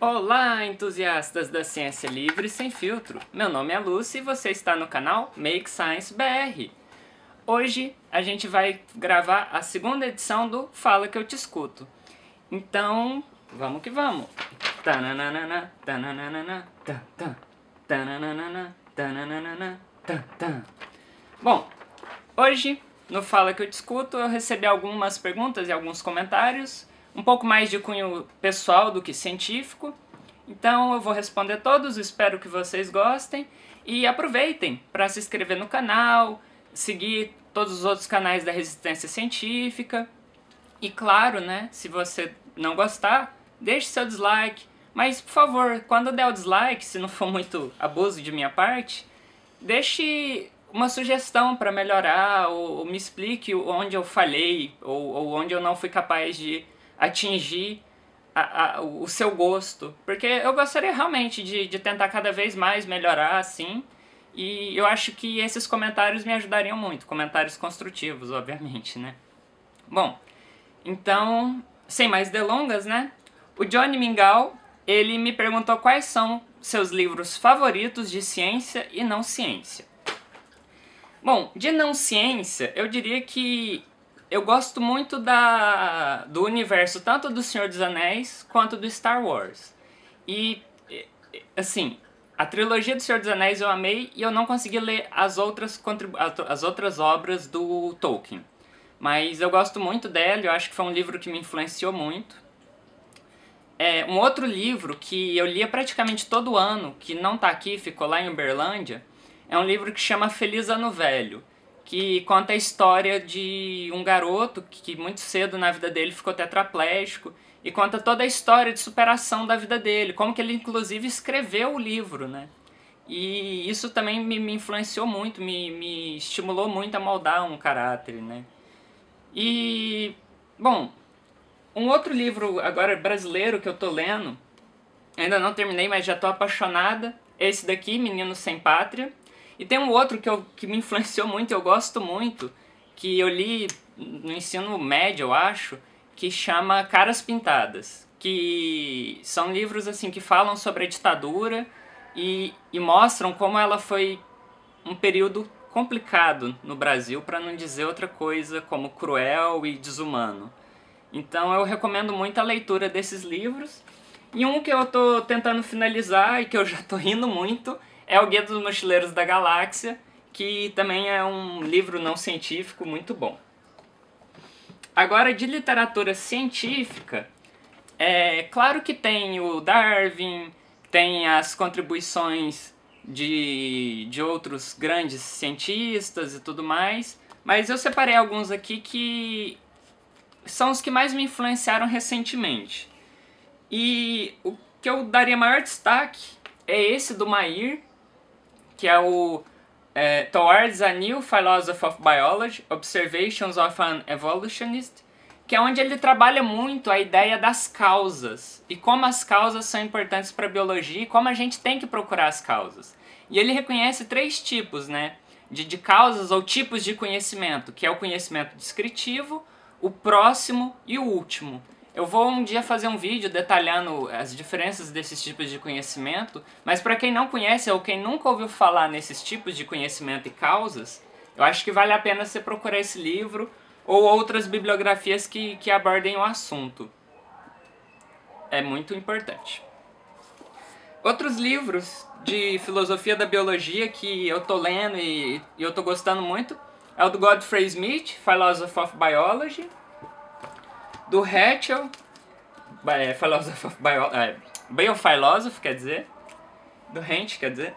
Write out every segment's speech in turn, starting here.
Olá, entusiastas da ciência livre sem filtro. Meu nome é Lucy e você está no canal Make Science BR. Hoje a gente vai gravar a segunda edição do Fala que eu te escuto. Então, vamos que vamos. Tananana, tananana, tan, tan. Tananana, tananana, tan, tan. Bom, hoje no Fala que eu te escuto eu recebi algumas perguntas e alguns comentários, um pouco mais de cunho pessoal do que científico. Então eu vou responder todos, espero que vocês gostem e aproveitem para se inscrever no canal, seguir todos os outros canais da Resistência Científica. E claro, né, se você não gostar, deixe seu dislike. Mas, por favor, quando der o dislike, se não for muito abuso de minha parte, deixe uma sugestão para melhorar, ou me explique onde eu falhei, ou onde eu não fui capaz de atingir o seu gosto. Porque eu gostaria realmente de tentar cada vez mais melhorar, assim, e eu acho que esses comentários me ajudariam muito, comentários construtivos, obviamente, né? Bom, então, sem mais delongas, né? O Johnny Mingau, ele me perguntou quais são seus livros favoritos de ciência e não ciência. Bom, de não ciência, eu diria que eu gosto muito do universo tanto do Senhor dos Anéis quanto do Star Wars. E, assim, a trilogia do Senhor dos Anéis eu amei e eu não consegui ler as outras obras do Tolkien. Mas eu gosto muito dela, eu acho que foi um livro que me influenciou muito. Um outro livro que eu lia praticamente todo ano, que não tá aqui, ficou lá em Uberlândia, é um livro que chama Feliz Ano Velho, que conta a história de um garoto que muito cedo na vida dele ficou tetraplégico, e conta toda a história de superação da vida dele, como que ele inclusive escreveu o livro, né? E isso também me influenciou muito, me estimulou muito a moldar um caráter, né? E, bom, um outro livro agora brasileiro que eu tô lendo, ainda não terminei, mas já tô apaixonada, é esse daqui, Menino Sem Pátria. E tem um outro que me influenciou muito, eu gosto muito, que eu li no ensino médio, eu acho, que chama Caras Pintadas, que são livros assim que falam sobre a ditadura e mostram como ela foi um período complicado no Brasil, para não dizer outra coisa, como cruel e desumano. Então eu recomendo muito a leitura desses livros. E um que eu tô tentando finalizar e que eu já tô rindo muito é o Guia dos Mochileiros da Galáxia, que também é um livro não científico muito bom. Agora, de literatura científica, claro que tem o Darwin, tem as contribuições de outros grandes cientistas e tudo mais, mas eu separei alguns aqui que são os que mais me influenciaram recentemente. E o que eu daria maior destaque é esse do Mair, que é o Towards a New Philosophy of Biology, Observations of an Evolutionist, que é onde ele trabalha muito a ideia das causas, e como as causas são importantes para a biologia, e como a gente tem que procurar as causas. E ele reconhece 3 tipos, né, de causas ou tipos de conhecimento, que é o conhecimento descritivo, o próximo e o último. Eu vou um dia fazer um vídeo detalhando as diferenças desses tipos de conhecimento, mas para quem não conhece ou quem nunca ouviu falar nesses tipos de conhecimento e causas, eu acho que vale a pena você procurar esse livro ou outras bibliografias que abordem o assunto. É muito importante. Outros livros de filosofia da biologia que eu tô lendo e eu tô gostando muito é o do Godfrey Smith, Philosophy of Biology, do Heschel, Philosophy of Biophilosophy, quer dizer, do Hensch, quer dizer,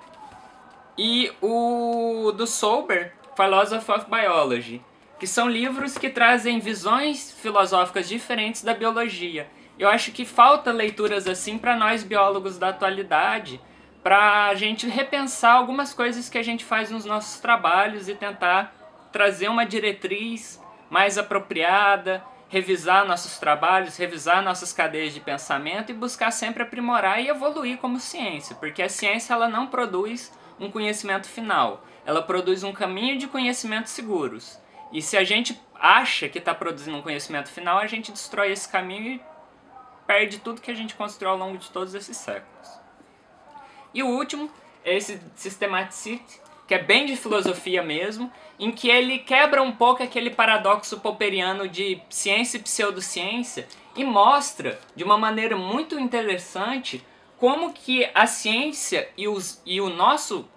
e o do Sober, Philosophy of Biology, que são livros que trazem visões filosóficas diferentes da biologia. Eu acho que falta leituras assim para nós biólogos da atualidade, para a gente repensar algumas coisas que a gente faz nos nossos trabalhos e tentar trazer uma diretriz mais apropriada, revisar nossos trabalhos, revisar nossas cadeias de pensamento e buscar sempre aprimorar e evoluir como ciência, porque a ciência ela não produz um conhecimento final, ela produz um caminho de conhecimentos seguros. E se a gente acha que está produzindo um conhecimento final, a gente destrói esse caminho perde tudo que a gente construiu ao longo de todos esses séculos. E o último é esse Systematicity, que é bem de filosofia mesmo, em que ele quebra um pouco aquele paradoxo popperiano de ciência e pseudociência e mostra, de uma maneira muito interessante, como que a ciência e o nosso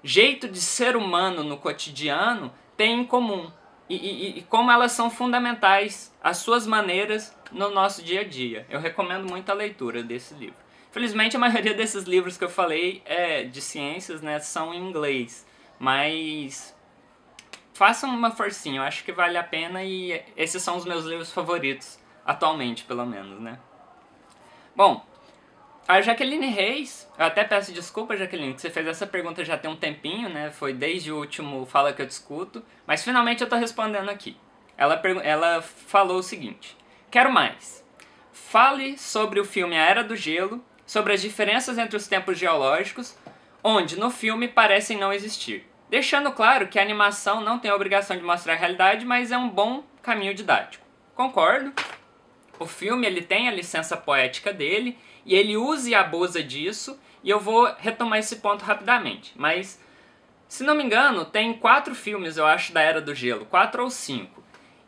jeito de ser humano no cotidiano têm em comum. E como elas são fundamentais, as suas maneiras no nosso dia a dia. Eu recomendo muito a leitura desse livro. Felizmente a maioria desses livros que eu falei de ciências, né, são em inglês, mas façam uma forcinha, eu acho que vale a pena e esses são os meus livros favoritos, atualmente pelo menos, né. Bom, a Jaqueline Reis, eu até peço desculpa, Jaqueline, que você fez essa pergunta já tem um tempinho, né? Foi desde o último Fala Que Eu Discuto, mas finalmente eu tô respondendo aqui. Ela falou o seguinte: quero mais. Fale sobre o filme A Era do Gelo, sobre as diferenças entre os tempos geológicos, onde no filme parecem não existir. Deixando claro que a animação não tem a obrigação de mostrar a realidade, mas é um bom caminho didático. Concordo. O filme ele tem a licença poética dele, e ele usa e abusa disso, e eu vou retomar esse ponto rapidamente. Mas, se não me engano, tem 4 filmes, eu acho, da Era do Gelo, 4 ou 5.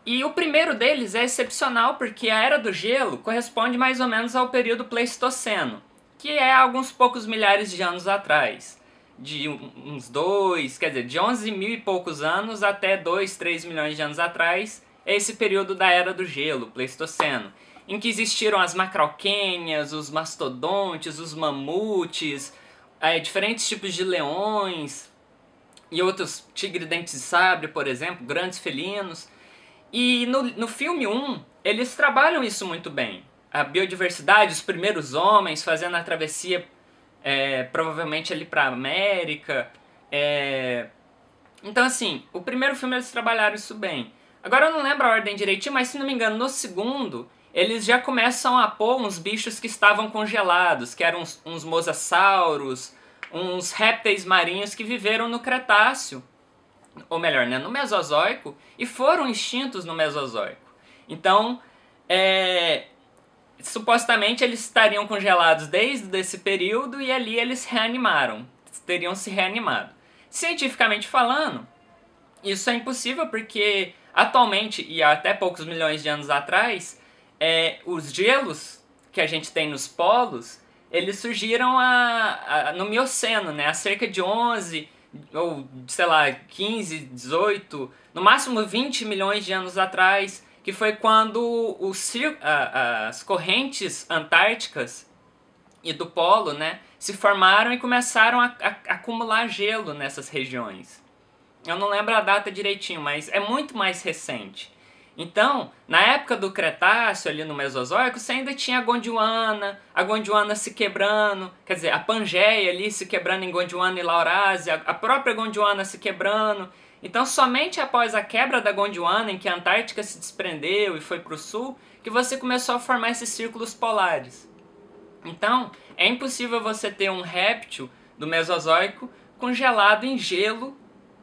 E o primeiro deles é excepcional porque a Era do Gelo corresponde mais ou menos ao período Pleistoceno, que é alguns poucos milhares de anos atrás. De uns 2, quer dizer, de 11 mil e poucos anos até 2, 3 milhões de anos atrás, é esse período da Era do Gelo, Pleistoceno, em que existiram as macroquênias, os mastodontes, os mamutes, diferentes tipos de leões e outros tigre-dente de sabre, por exemplo, grandes felinos. E no filme 1, eles trabalham isso muito bem. A biodiversidade, os primeiros homens fazendo a travessia provavelmente ali para a América. Então assim, o primeiro filme eles trabalharam isso bem. Agora eu não lembro a ordem direitinho, mas se não me engano, no segundo, eles já começam a pôr uns bichos que estavam congelados, que eram uns mosassauros, uns répteis marinhos que viveram no Cretáceo, ou melhor, né, no Mesozoico, e foram extintos no Mesozoico. Então, supostamente eles estariam congelados desde esse período e ali eles reanimaram, teriam se reanimado. Cientificamente falando, isso é impossível porque atualmente, e até poucos milhões de anos atrás, os gelos que a gente tem nos polos, eles surgiram no Mioceno, né? Há cerca de 11, ou sei lá, 15, 18, no máximo 20 milhões de anos atrás, que foi quando as correntes antárticas e do polo, né, se formaram e começaram a acumular gelo nessas regiões. Eu não lembro a data direitinho, mas é muito mais recente. Então, na época do Cretáceo, ali no Mesozoico, você ainda tinha a Gondwana se quebrando, quer dizer, a Pangeia ali se quebrando em Gondwana e Laurásia, a própria Gondwana se quebrando. Então, somente após a quebra da Gondwana, em que a Antártica se desprendeu e foi para o sul, que você começou a formar esses círculos polares. Então, é impossível você ter um réptil do Mesozoico congelado em gelo,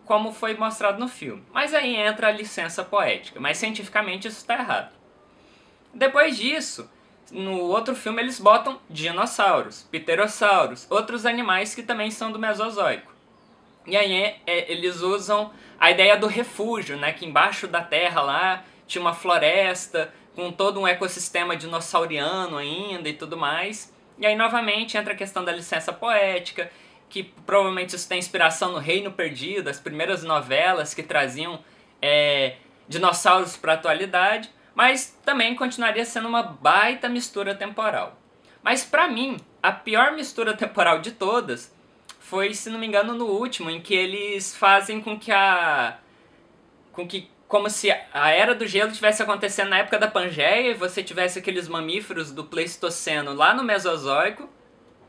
como foi mostrado no filme. Mas aí entra a licença poética, mas cientificamente isso está errado. Depois disso, no outro filme eles botam dinossauros, pterossauros, outros animais que também são do Mesozoico. E aí eles usam a ideia do refúgio, né, que embaixo da terra lá tinha uma floresta com todo um ecossistema dinossauriano ainda e tudo mais. E aí novamente entra a questão da licença poética, que provavelmente isso tem inspiração no Reino Perdido, as primeiras novelas que traziam dinossauros para a atualidade, mas também continuaria sendo uma baita mistura temporal. Mas para mim, a pior mistura temporal de todas foi, se não me engano, no último, em que eles fazem com que como se a Era do Gelo estivesse acontecendo na época da Pangeia e você tivesse aqueles mamíferos do Pleistoceno lá no Mesozoico,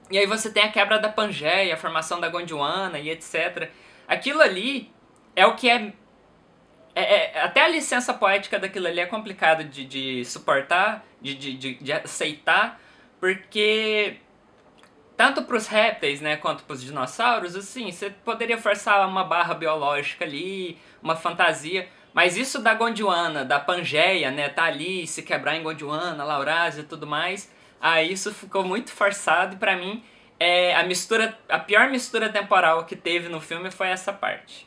e aí você tem a quebra da Pangeia, a formação da Gondwana e etc. Aquilo ali é o que até a licença poética daquilo ali é complicado de suportar, de aceitar, porque tanto para os répteis, né, quanto para os dinossauros, assim, você poderia forçar uma barra biológica ali, uma fantasia, mas isso da Gondwana, da Pangeia, né, tá ali, se quebrar em Gondwana, Laurásia e tudo mais, Aí isso ficou muito forçado e pra mim a pior mistura temporal que teve no filme foi essa parte.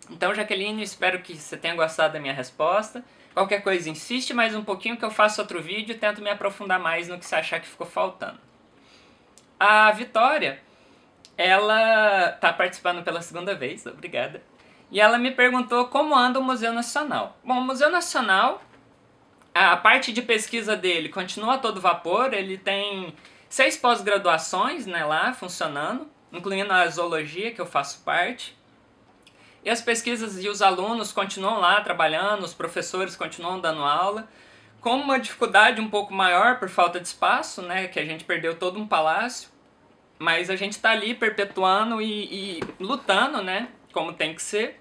Então, Jaqueline, espero que você tenha gostado da minha resposta. Qualquer coisa, insiste mais um pouquinho que eu faço outro vídeo e tento me aprofundar mais no que você achar que ficou faltando. A Vitória, ela tá participando pela segunda vez, obrigada. E ela me perguntou como anda o Museu Nacional. Bom, o Museu Nacional, a parte de pesquisa dele continua a todo vapor, ele tem 6 pós-graduações, né, lá funcionando, incluindo a zoologia, que eu faço parte. E as pesquisas e os alunos continuam lá trabalhando, os professores continuam dando aula, com uma dificuldade um pouco maior por falta de espaço, né, que a gente perdeu todo um palácio, mas a gente está ali perpetuando e lutando, né, como tem que ser.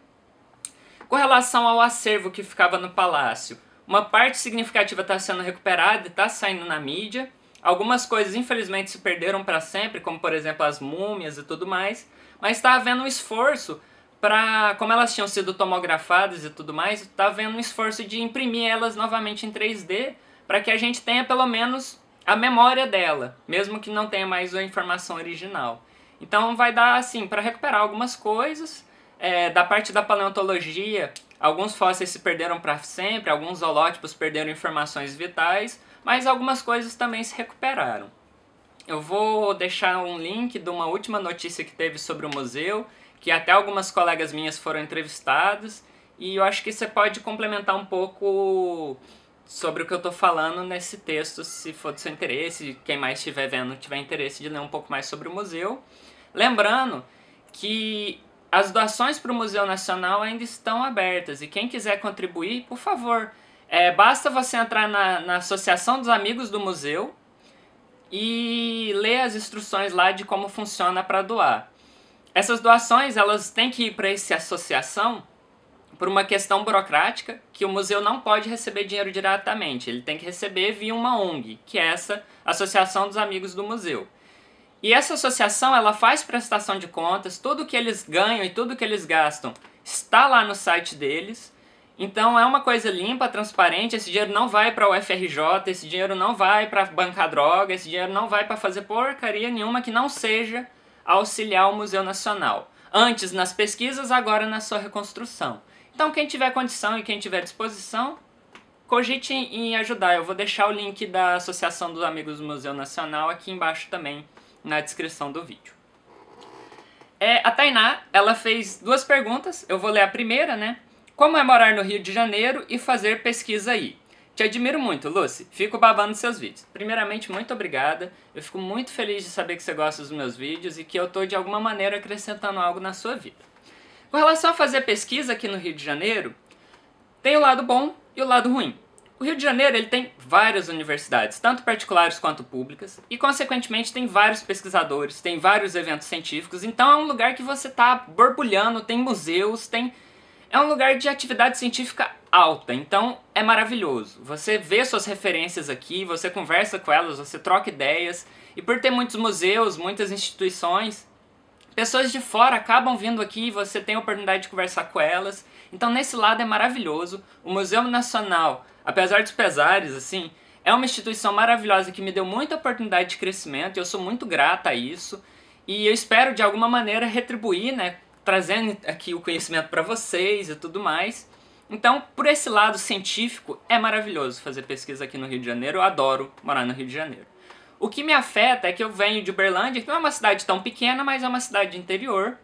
Com relação ao acervo que ficava no palácio, uma parte significativa está sendo recuperada e está saindo na mídia. Algumas coisas, infelizmente, se perderam para sempre, como, por exemplo, as múmias e tudo mais. Mas está havendo um esforço para, como elas tinham sido tomografadas e tudo mais, está havendo um esforço de imprimir elas novamente em 3D para que a gente tenha, pelo menos, a memória dela, mesmo que não tenha mais a informação original. Então vai dar, assim, para recuperar algumas coisas. Da parte da paleontologia, alguns fósseis se perderam para sempre, alguns zoolótipos perderam informações vitais, mas algumas coisas também se recuperaram. Eu vou deixar um link de uma última notícia que teve sobre o museu, que até algumas colegas minhas foram entrevistadas, e eu acho que você pode complementar um pouco sobre o que eu estou falando nesse texto, se for do seu interesse, quem mais estiver vendo tiver interesse de ler um pouco mais sobre o museu. Lembrando que as doações para o Museu Nacional ainda estão abertas e quem quiser contribuir, por favor, basta você entrar na Associação dos Amigos do Museu e ler as instruções lá de como funciona para doar. Essas doações elas têm que ir para essa associação por uma questão burocrática, que o museu não pode receber dinheiro diretamente, ele tem que receber via uma ONG, que é essa Associação dos Amigos do Museu. E essa associação, ela faz prestação de contas, tudo que eles ganham e tudo que eles gastam está lá no site deles. Então é uma coisa limpa, transparente, esse dinheiro não vai para o UFRJ, esse dinheiro não vai para bancar droga, esse dinheiro não vai para fazer porcaria nenhuma que não seja auxiliar o Museu Nacional. Antes nas pesquisas, agora na sua reconstrução. Então quem tiver condição e quem tiver disposição, cogite em ajudar. Eu vou deixar o link da Associação dos Amigos do Museu Nacional aqui embaixo também, na descrição do vídeo. A Tainá, ela fez 2 perguntas, eu vou ler a primeira, né? Como é morar no Rio de Janeiro e fazer pesquisa aí? Te admiro muito, Lucy, fico babando seus vídeos. Primeiramente, muito obrigada, eu fico muito feliz de saber que você gosta dos meus vídeos e que eu estou de alguma maneira acrescentando algo na sua vida. Com relação a fazer pesquisa aqui no Rio de Janeiro, tem o lado bom e o lado ruim. O Rio de Janeiro ele tem várias universidades, tanto particulares quanto públicas, e consequentemente tem vários pesquisadores, tem vários eventos científicos, então é um lugar que você está borbulhando, tem museus, é um lugar de atividade científica alta, então é maravilhoso. Você vê suas referências aqui, você conversa com elas, você troca ideias, e por ter muitos museus, muitas instituições, pessoas de fora acabam vindo aqui e você tem a oportunidade de conversar com elas, então nesse lado é maravilhoso. O Museu Nacional, apesar dos pesares, assim, é uma instituição maravilhosa que me deu muita oportunidade de crescimento e eu sou muito grata a isso. E eu espero, de alguma maneira, retribuir, né, trazendo aqui o conhecimento para vocês e tudo mais. Então, por esse lado científico, é maravilhoso fazer pesquisa aqui no Rio de Janeiro. Eu adoro morar no Rio de Janeiro. O que me afeta é que eu venho de Uberlândia, que não é uma cidade tão pequena, mas é uma cidade de interior.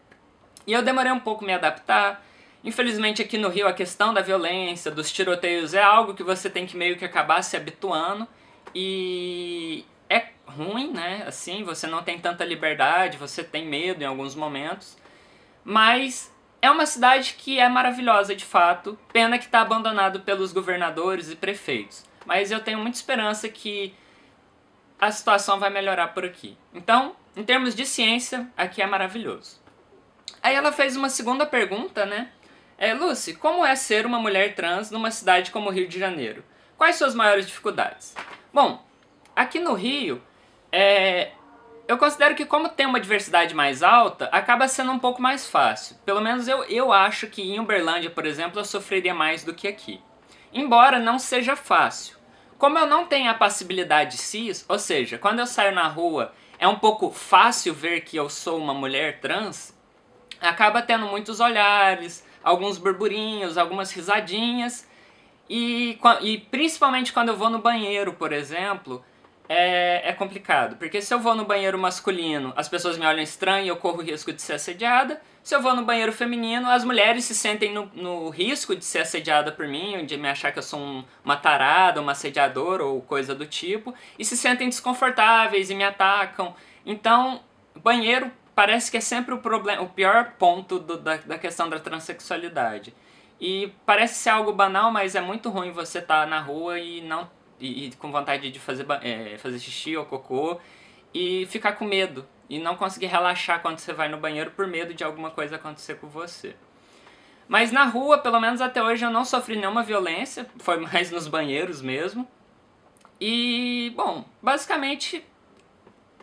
E eu demorei um pouco me adaptar. Infelizmente aqui no Rio a questão da violência, dos tiroteios é algo que você tem que meio que acabar se habituando e é ruim, né? Assim, você não tem tanta liberdade, você tem medo em alguns momentos, mas é uma cidade que é maravilhosa de fato, pena que está abandonado pelos governadores e prefeitos, mas eu tenho muita esperança que a situação vai melhorar por aqui. Então, em termos de ciência, aqui é maravilhoso. Aí ela fez uma segunda pergunta, né? Lucy, como é ser uma mulher trans numa cidade como o Rio de Janeiro? Quais suas maiores dificuldades? Bom, aqui no Rio, eu considero que como tem uma diversidade mais alta, acaba sendo um pouco mais fácil. Pelo menos eu acho que em Uberlândia, por exemplo, eu sofreria mais do que aqui. Embora não seja fácil. Como eu não tenho a passibilidade cis, ou seja, quando eu saio na rua é um pouco fácil ver que eu sou uma mulher trans, acaba tendo muitos olhares, alguns burburinhos, algumas risadinhas, e principalmente quando eu vou no banheiro, por exemplo, é complicado. Porque se eu vou no banheiro masculino, as pessoas me olham estranho e eu corro o risco de ser assediada. Se eu vou no banheiro feminino, as mulheres se sentem no risco de ser assediada por mim, de me achar que eu sou uma tarada, uma assediadora ou coisa do tipo, e se sentem desconfortáveis e me atacam. Então, banheiro parece que é sempre o pior ponto da questão da transexualidade. E parece ser algo banal, mas é muito ruim você estar na rua e com vontade de fazer xixi ou cocô e ficar com medo e não conseguir relaxar quando você vai no banheiro por medo de alguma coisa acontecer com você. Mas na rua, pelo menos até hoje, eu não sofri nenhuma violência, foi mais nos banheiros mesmo. E, bom, basicamente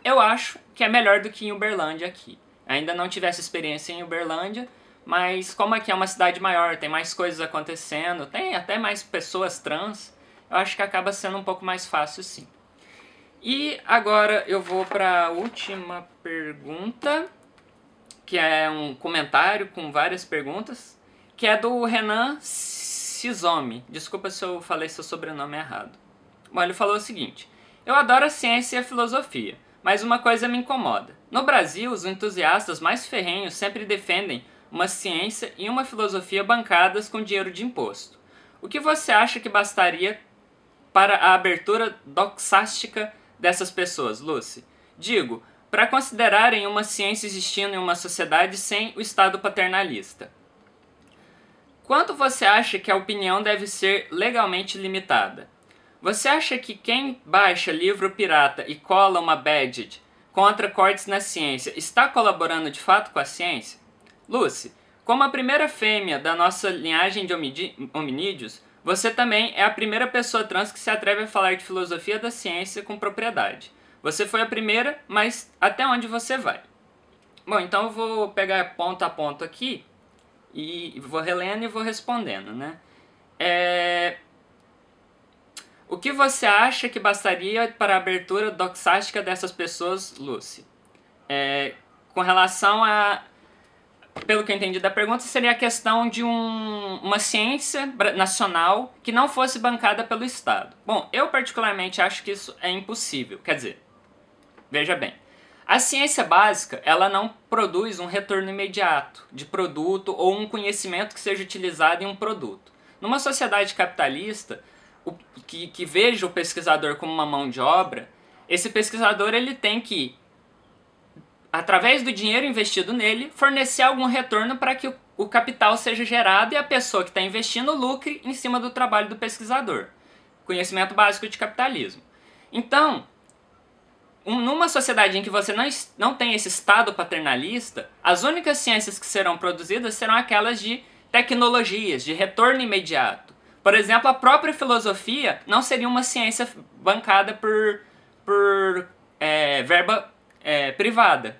eu acho que é melhor do que em Uberlândia aqui. Ainda não tive essa experiência em Uberlândia, mas como aqui é uma cidade maior, tem mais coisas acontecendo, tem até mais pessoas trans, eu acho que acaba sendo um pouco mais fácil sim. E agora eu vou para a última pergunta, que é um comentário com várias perguntas, que é do Renan Cizomi. Desculpa se eu falei seu sobrenome errado. Bom, ele falou o seguinte: eu adoro a ciência e a filosofia, mas uma coisa me incomoda. No Brasil, os entusiastas mais ferrenhos sempre defendem uma ciência e uma filosofia bancadas com dinheiro de imposto. O que você acha que bastaria para a abertura doxástica dessas pessoas, Lucy? Digo, para considerarem uma ciência existindo em uma sociedade sem o Estado paternalista. Quanto você acha que a opinião deve ser legalmente limitada? Você acha que quem baixa livro pirata e cola uma badge contra cortes na ciência está colaborando de fato com a ciência? Lucy, como a primeira fêmea da nossa linhagem de hominídeos, você também é a primeira pessoa trans que se atreve a falar de filosofia da ciência com propriedade. Você foi a primeira, mas até onde você vai? Bom, então eu vou pegar ponto a ponto aqui e vou relendo e vou respondendo, né? O que você acha que bastaria para a abertura doxástica dessas pessoas, Lucy? Com relação a... Pelo que eu entendi da pergunta, seria a questão de uma ciência nacional que não fosse bancada pelo Estado. Bom, eu particularmente acho que isso é impossível. Quer dizer, veja bem, a ciência básica, ela não produz um retorno imediato de produto ou um conhecimento que seja utilizado em um produto. Numa sociedade capitalista, que veja o pesquisador como uma mão de obra, esse pesquisador ele tem que, através do dinheiro investido nele, fornecer algum retorno para que o capital seja gerado e a pessoa que está investindo lucre em cima do trabalho do pesquisador. Conhecimento básico de capitalismo. Então, numa sociedade em que você não tem esse Estado paternalista, as únicas ciências que serão produzidas serão aquelas de tecnologias, de retorno imediato. Por exemplo, a própria filosofia não seria uma ciência bancada por verba privada,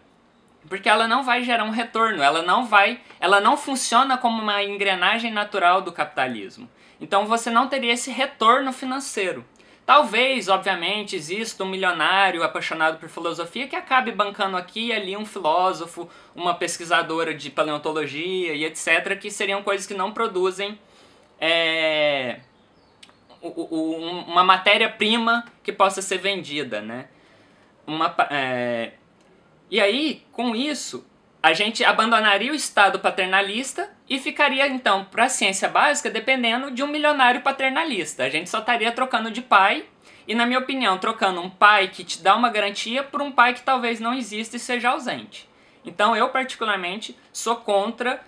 porque ela não vai gerar um retorno, ela não funciona como uma engrenagem natural do capitalismo. Então você não teria esse retorno financeiro. Talvez, obviamente, exista um milionário apaixonado por filosofia que acabe bancando aqui e ali um filósofo, uma pesquisadora de paleontologia e etc., que seriam coisas que não produzem uma matéria-prima que possa ser vendida, né? E aí, com isso, a gente abandonaria o Estado paternalista e ficaria, então, para a ciência básica, dependendo de um milionário paternalista. A gente só estaria trocando de pai e, na minha opinião, trocando um pai que te dá uma garantia por um pai que talvez não exista e seja ausente. Então, eu, particularmente, sou contra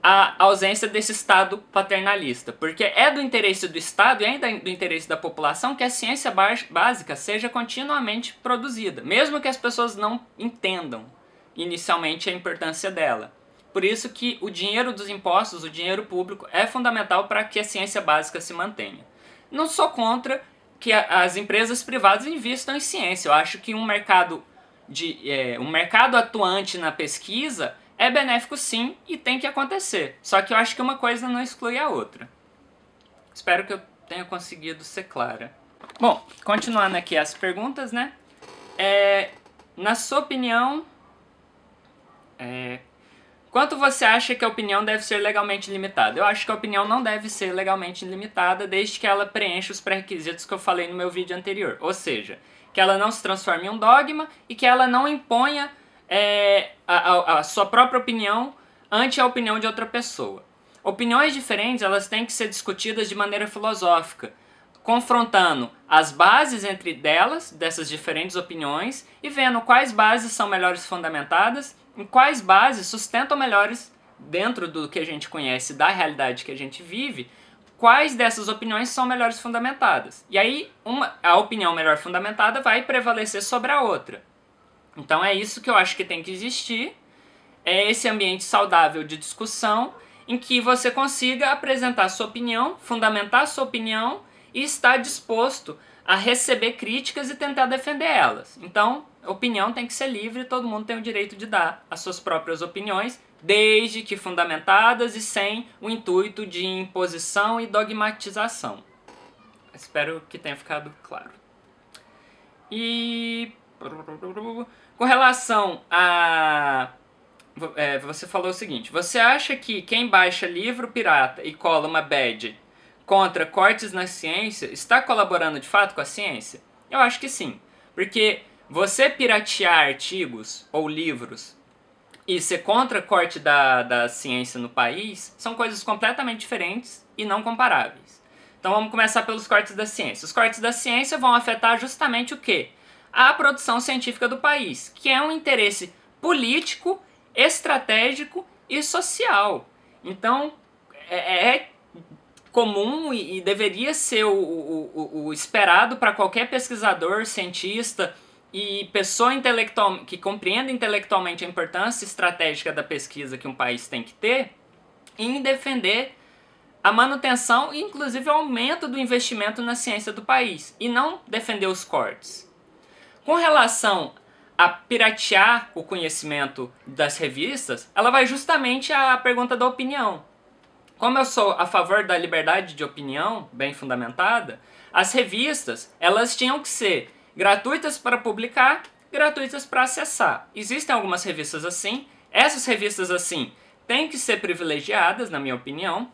a ausência desse Estado paternalista, porque é do interesse do Estado e ainda do interesse da população que a ciência básica seja continuamente produzida, mesmo que as pessoas não entendam inicialmente a importância dela. Por isso que o dinheiro dos impostos, o dinheiro público, é fundamental para que a ciência básica se mantenha. Não sou contra que as empresas privadas investam em ciência. Eu acho que um mercado atuante na pesquisa é benéfico sim e tem que acontecer. Só que eu acho que uma coisa não exclui a outra. Espero que eu tenha conseguido ser clara. Bom, continuando aqui as perguntas, né? Na sua opinião, quanto você acha que a opinião deve ser legalmente limitada? Eu acho que a opinião não deve ser legalmente limitada desde que ela preencha os pré-requisitos que eu falei no meu vídeo anterior. Ou seja, que ela não se transforme em um dogma e que ela não imponha a sua própria opinião ante a opinião de outra pessoa. Opiniões diferentes, elas têm que ser discutidas de maneira filosófica, confrontando as bases entre dessas diferentes opiniões, e vendo quais bases são melhores fundamentadas e quais bases sustentam melhores dentro do que a gente conhece da realidade que a gente vive, quais dessas opiniões são melhores fundamentadas. E aí a opinião melhor fundamentada vai prevalecer sobre a outra. Então é isso que eu acho que tem que existir, é esse ambiente saudável de discussão em que você consiga apresentar sua opinião, fundamentar sua opinião e estar disposto a receber críticas e tentar defender elas. Então, a opinião tem que ser livre, todo mundo tem o direito de dar as suas próprias opiniões, desde que fundamentadas e sem o intuito de imposição e dogmatização. Espero que tenha ficado claro. E com relação a... você falou o seguinte: você acha que quem baixa livro pirata e cola uma badge contra cortes na ciência está colaborando de fato com a ciência? Eu acho que sim, porque você piratear artigos ou livros e ser contra corte da ciência no país são coisas completamente diferentes e não comparáveis. Então vamos começar pelos cortes da ciência. Os cortes da ciência vão afetar justamente o quê? A produção científica do país, que é um interesse político, estratégico e social. Então é comum e deveria ser o esperado para qualquer pesquisador, cientista e pessoa intelectual que compreenda intelectualmente a importância estratégica da pesquisa que um país tem que ter, em defender a manutenção e inclusive o aumento do investimento na ciência do país, e não defender os cortes. Com relação a piratear o conhecimento das revistas, ela vai justamente à pergunta da opinião. Como eu sou a favor da liberdade de opinião, bem fundamentada, as revistas, elas tinham que ser gratuitas para publicar, gratuitas para acessar. Existem algumas revistas assim, essas revistas assim têm que ser privilegiadas, na minha opinião,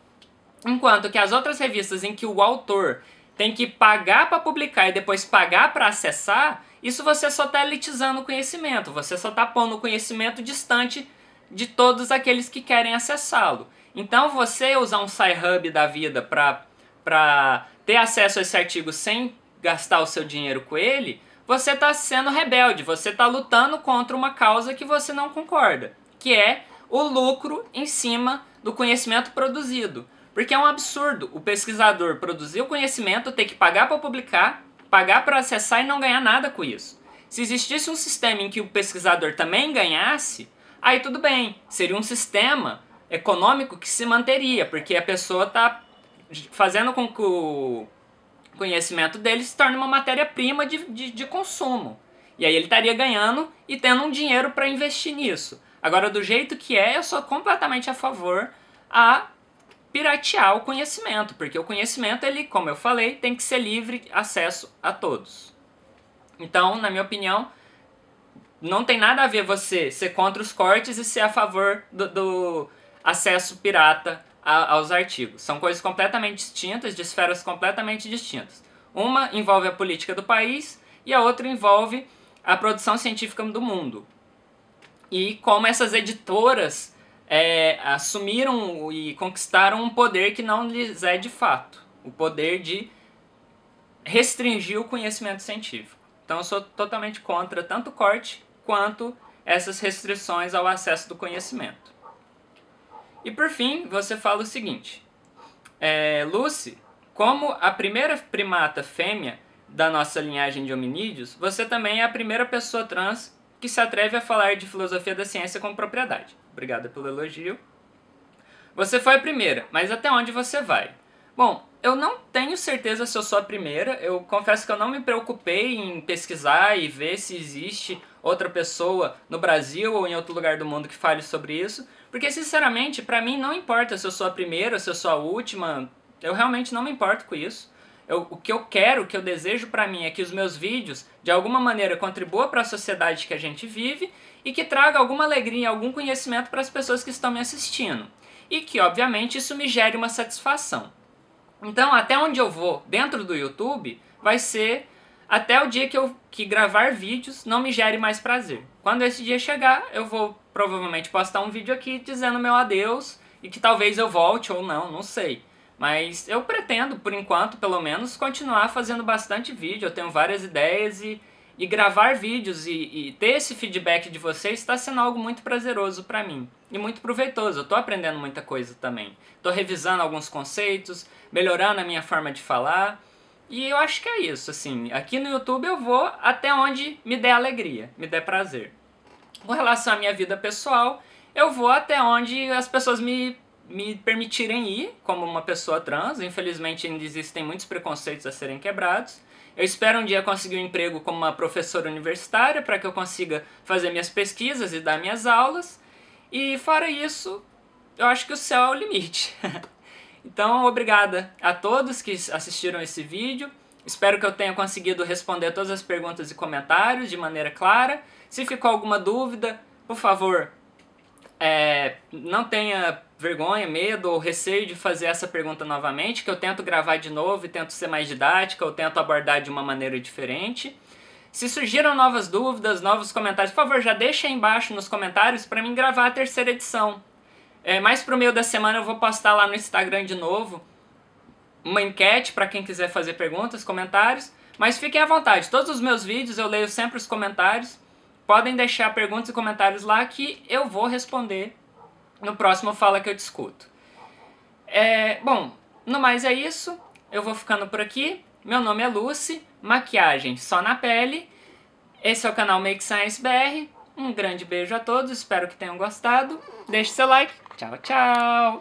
enquanto que as outras revistas em que o autor tem que pagar para publicar e depois pagar para acessar, isso você só está elitizando o conhecimento, você só está pondo o conhecimento distante de todos aqueles que querem acessá-lo. Então você usar um Sci-Hub da vida para ter acesso a esse artigo sem gastar o seu dinheiro com ele, você está sendo rebelde, você está lutando contra uma causa que você não concorda, que é o lucro em cima do conhecimento produzido. Porque é um absurdo o pesquisador produzir o conhecimento, ter que pagar para publicar, pagar para acessar e não ganhar nada com isso. Se existisse um sistema em que o pesquisador também ganhasse, aí tudo bem, seria um sistema econômico que se manteria, porque a pessoa está fazendo com que o conhecimento dele se torne uma matéria-prima de consumo. E aí ele estaria ganhando e tendo um dinheiro para investir nisso. Agora, do jeito que eu sou completamente a favor a piratear o conhecimento, porque o conhecimento, ele, como eu falei, tem que ser livre acesso a todos. Então, na minha opinião, não tem nada a ver você ser contra os cortes e ser a favor do acesso pirata aos artigos. São coisas completamente distintas, de esferas completamente distintas. Uma envolve a política do país e a outra envolve a produção científica do mundo. E como essas editoras assumiram e conquistaram um poder que não lhes é de fato. O poder de restringir o conhecimento científico. Então eu sou totalmente contra tanto o corte quanto essas restrições ao acesso do conhecimento. E por fim, você fala o seguinte: Lucy, como a primeira primata fêmea da nossa linhagem de hominídeos, você também é a primeira pessoa trans que se atreve a falar de filosofia da ciência com propriedade. Obrigada pelo elogio. Você foi a primeira, mas até onde você vai? Bom, eu não tenho certeza se eu sou a primeira. Eu confesso que eu não me preocupei em pesquisar e ver se existe outra pessoa no Brasil ou em outro lugar do mundo que fale sobre isso. Porque, sinceramente, pra mim não importa se eu sou a primeira, se eu sou a última. Eu realmente não me importo com isso. O que eu quero, o que eu desejo pra mim é que os meus vídeos, de alguma maneira, contribuam para a sociedade que a gente vive e que traga alguma alegria, algum conhecimento para as pessoas que estão me assistindo. E que, obviamente, isso me gere uma satisfação. Então, até onde eu vou dentro do YouTube vai ser até o dia que gravar vídeos não me gere mais prazer. Quando esse dia chegar, eu vou provavelmente postar um vídeo aqui dizendo meu adeus e que talvez eu volte ou não sei. Mas eu pretendo, por enquanto, pelo menos, continuar fazendo bastante vídeo. Eu tenho várias ideias e gravar vídeos e ter esse feedback de vocês está sendo algo muito prazeroso para mim. E muito proveitoso. Eu estou aprendendo muita coisa também. Estou revisando alguns conceitos, melhorando a minha forma de falar. E eu acho que é isso, assim. Aqui no YouTube eu vou até onde me der alegria, me der prazer. Com relação à minha vida pessoal, eu vou até onde as pessoas me permitirem ir como uma pessoa trans. Infelizmente ainda existem muitos preconceitos a serem quebrados. Eu espero um dia conseguir um emprego como uma professora universitária para que eu consiga fazer minhas pesquisas e dar minhas aulas. E fora isso, eu acho que o céu é o limite. Então, obrigada a todos que assistiram esse vídeo. Espero que eu tenha conseguido responder todas as perguntas e comentários de maneira clara. Se ficou alguma dúvida, por favor, não tenha vergonha, medo ou receio de fazer essa pergunta novamente, que eu tento gravar de novo e tento ser mais didática, eu tento abordar de uma maneira diferente. Se surgiram novas dúvidas, novos comentários, por favor, já deixa aí embaixo nos comentários para mim gravar a terceira edição. Mais pro meio da semana eu vou postar lá no Instagram de novo uma enquete para quem quiser fazer perguntas, comentários, mas fiquem à vontade, todos os meus vídeos eu leio sempre os comentários, podem deixar perguntas e comentários lá que eu vou responder no próximo Fala Que Eu Discuto. Bom, no mais é isso, eu vou ficando por aqui, meu nome é Lucy, maquiagem só na pele, esse é o canal Make Science BR, um grande beijo a todos, espero que tenham gostado, deixe seu like, tchau, tchau!